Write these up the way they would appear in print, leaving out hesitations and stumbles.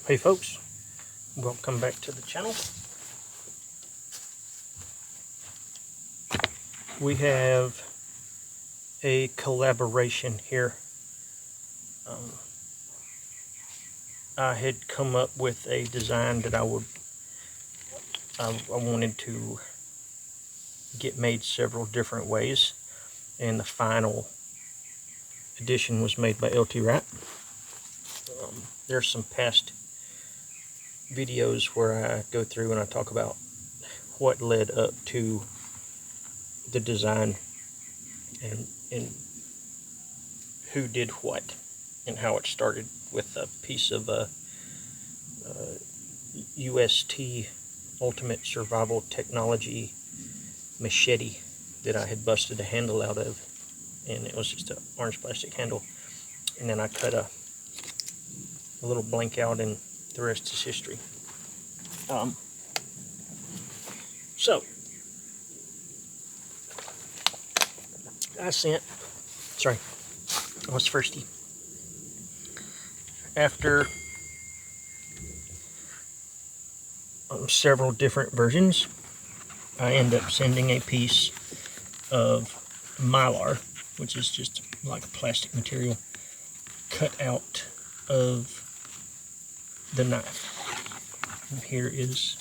Hey folks, welcome back to the channel. We have a collaboration here. I had come up with a design that I wanted to get made several different ways, and the final edition was made by Wright. There's some past videos where I go through and I talk about what led up to the design and who did what and how it started with a piece of UST Ultimate Survival Technology machete that I had busted a handle out of, and it was just an orange plastic handle, and then I cut a little blank out, and the rest is history. So I was thirsty. After several different versions, I end up sending a piece of mylar, which is just like a plastic material, cut out of the knife. And here's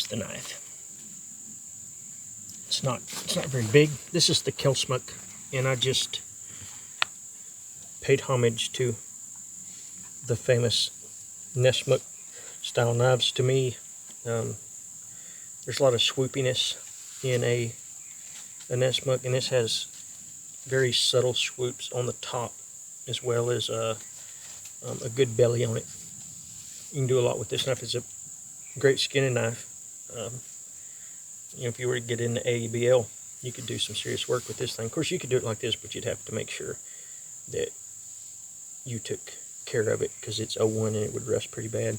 the knife. It's not very big. This is the Kelsmuk, and I just paid homage to the famous Kelsmuk style knives. To me, there's a lot of swoopiness in a Kelsmuk, and this has very subtle swoops on the top, as well as a good belly on it. You can do a lot with this knife. It's a great skinning knife. If you were to get into ABL, you could do some serious work with this thing. Of course, you could do it like this, but you'd have to make sure that you took care of it, because it's 01 and it would rust pretty bad.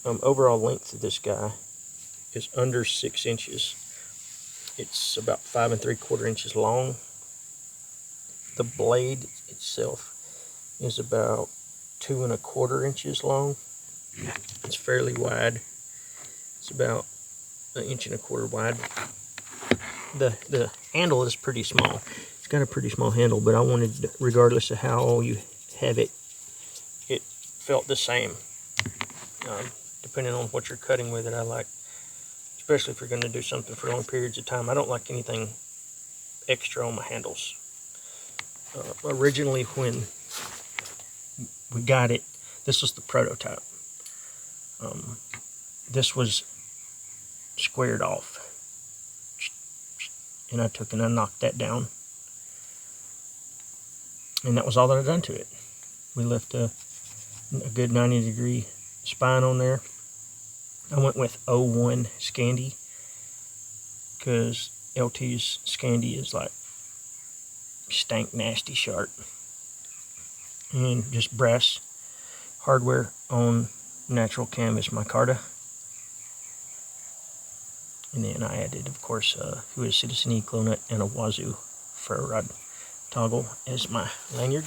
Overall length of this guy is under 6 inches. It's about 5 3/4 inches long. The blade itself is about 2 1/4 inches long. It's fairly wide. It's about 1 1/4 inches wide. The handle is pretty small. It's got a pretty small handle, but I wanted, regardless of how you have it, it felt the same. Depending on what you're cutting with it, I like, especially if you're going to do something for long periods of time, I don't like anything extra on my handles. Originally, when we got it, this was the prototype. This was squared off, and I took and I knocked that down, and that was all that I done to it. We left a good 90-degree spine on there. I went with 01 Scandi, because LT's Scandi is like stank nasty sharp, and just brass hardware on natural canvas micarta. And then I added, of course, US Citizen E glow nut and a Wazoo ferro rod toggle as my lanyard.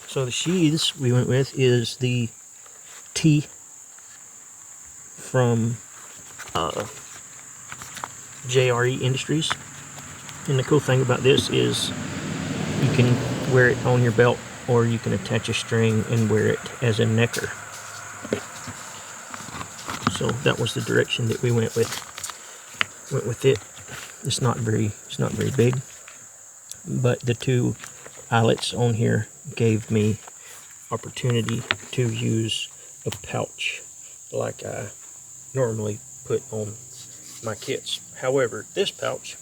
So the sheaths we went with is the T from JRE Industries. And the cool thing about this is you can wear it on your belt, or you can attach a string and wear it as a necker. So that was the direction that we went with it. It's not very big, but the two eyelets on here gave me opportunity to use a pouch like I normally put on my kits. However, this pouch,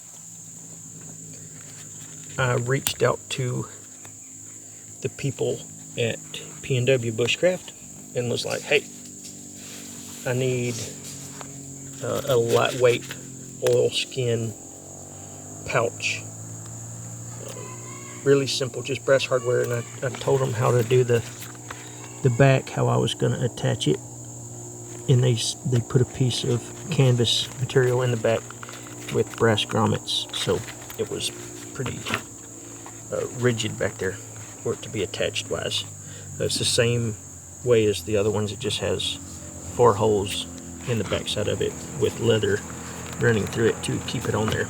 I reached out to the people at P&W Bushcraft and was like, hey, I need a lightweight oilskin pouch. Really simple, just brass hardware, and I told them how to do the back, how I was going to attach it, and they put a piece of canvas material in the back with brass grommets, so it was pretty rigid back there for it to be attached wise. It's the same way as the other ones. It just has 4 holes in the backside of it with leather running through it to keep it on there.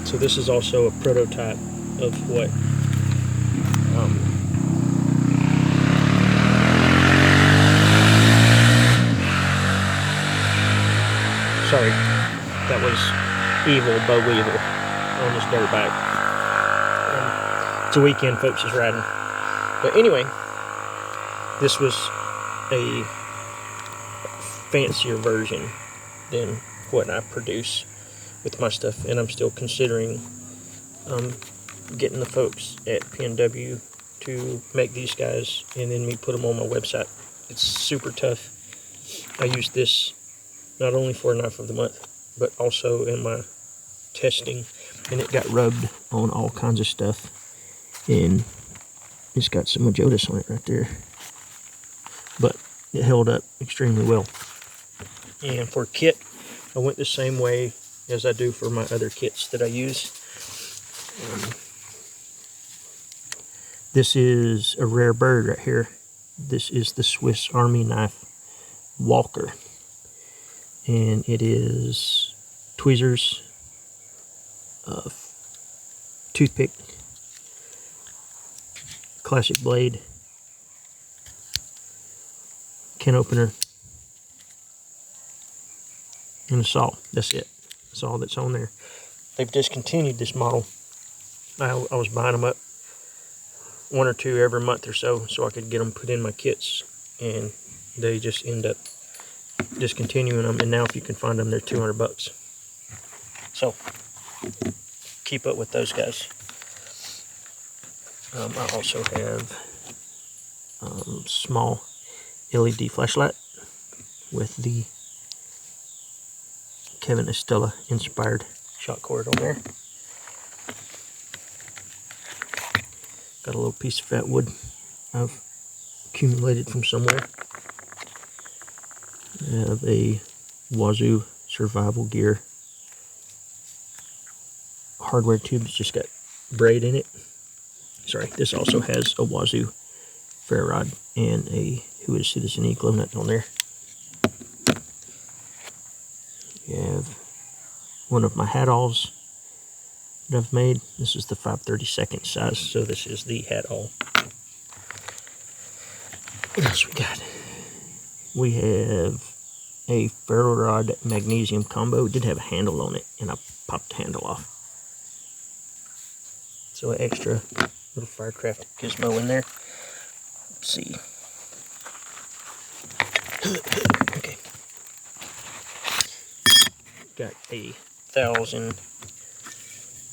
So this is also a prototype of what sorry, that was evil Bo Weevil on his dirt bike. It's a weekend folks is riding. But anyway, this was a fancier version than what I produce with my stuff, and I'm still considering getting the folks at PNW to make these guys and then me put them on my website. It's super tough. I use this not only for Knife of the Month, but also in my testing, and it got rubbed on all kinds of stuff, and it's got some Majotis on it right there, but it held up extremely well. And for kit, I went the same way as I do for my other kits that I use. This is a rare bird right here. This is the Swiss Army knife Walker, and it is tweezers, toothpick, classic blade, can opener, and a saw. That's it. That's all that's on there. They've discontinued this model. I was buying them up 1 or 2 every month or so I could get them put in my kits, and they just end up discontinuing them, and now if you can find them, they're $200. So keep up with those guys. I also have small LED flashlight with the Kevin Estella inspired shot cord on there. Got a little piece of fat wood I've accumulated from somewhere. I have a Wazoo survival gear hardware tube that's just got braid in it. Sorry, this also has a Wazoo ferro rod and a Who Is Citizen E glow nut on there. We have one of my hat-alls that I've made. This is the 5/32 size, so this is the hat-all. What else we got? We have a ferro rod magnesium combo. It did have a handle on it, and I popped the handle off. So an extra little Firecraft gizmo in there. Let's see. Okay. Got a 1000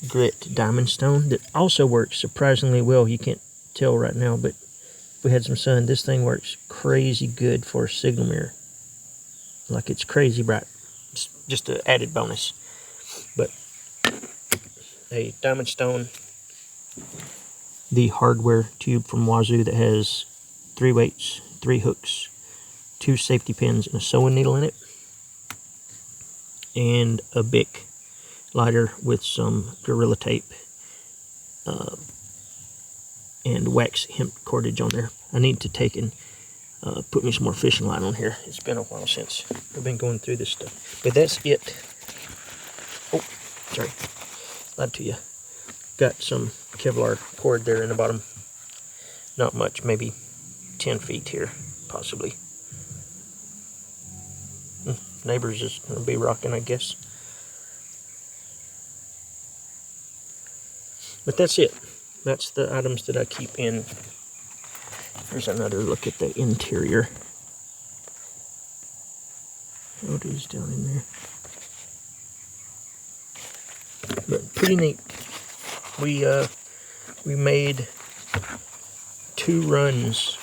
grit diamond stone that also works surprisingly well. You can't tell right now, but if we had some sun, this thing works crazy good for a signal mirror. Like, it's crazy bright. It's just an added bonus. But a diamond stone, the hardware tube from Wazoo that has 3 weights, 3 hooks, 2 safety pins, and a sewing needle in it, and a Bic lighter with some Gorilla Tape and wax hemp cordage on there. I need to take and put me some more fishing line on here. It's been a while since I've been going through this stuff. But that's it. Oh, sorry. Lied to you. Got some Kevlar cord there in the bottom. Not much, maybe 10 feet here, possibly. Neighbors is going to be rocking, I guess. But that's it. That's the items that I keep in. Here's another look at the interior. Oh, it is down in there. But pretty neat. We made 2 runs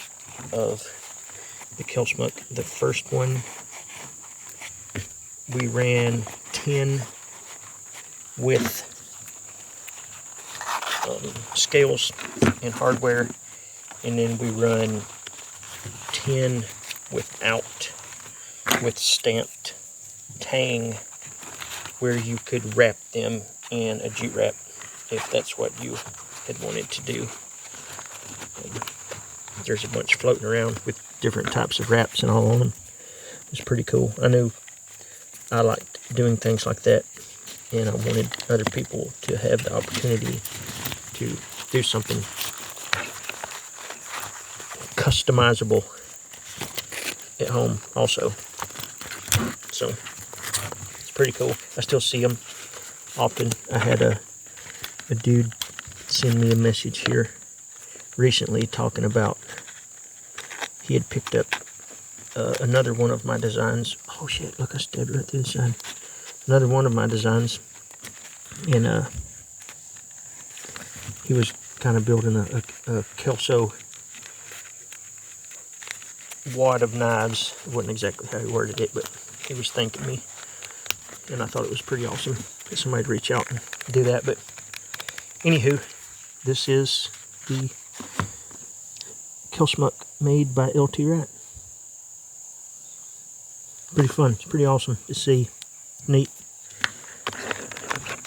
of the Kelsmuk. The first one, we ran 10 with scales and hardware, and then we run 10 without, with stamped tang, where you could wrap them in a jute wrap if that's what you had wanted to do. There's a bunch floating around with different types of wraps and all on them. It's pretty cool. I knew I liked doing things like that, and I wanted other people to have the opportunity to do something customizable at home also. So it's pretty cool. I still see them often. I had a dude send me a message here recently talking about he had picked up another one of my designs. Oh shit, look, I stabbed right through the side. Another one of my designs, and he was kind of building a Kelso wad of knives. It wasn't exactly how he worded it, but he was thanking me, and I thought it was pretty awesome that somebody'd reach out and do that. But anywho, this is the Kelsmuk made by LT Wright. Pretty fun. It's pretty awesome to see. Neat.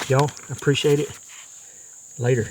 Y'all, I appreciate it. Later.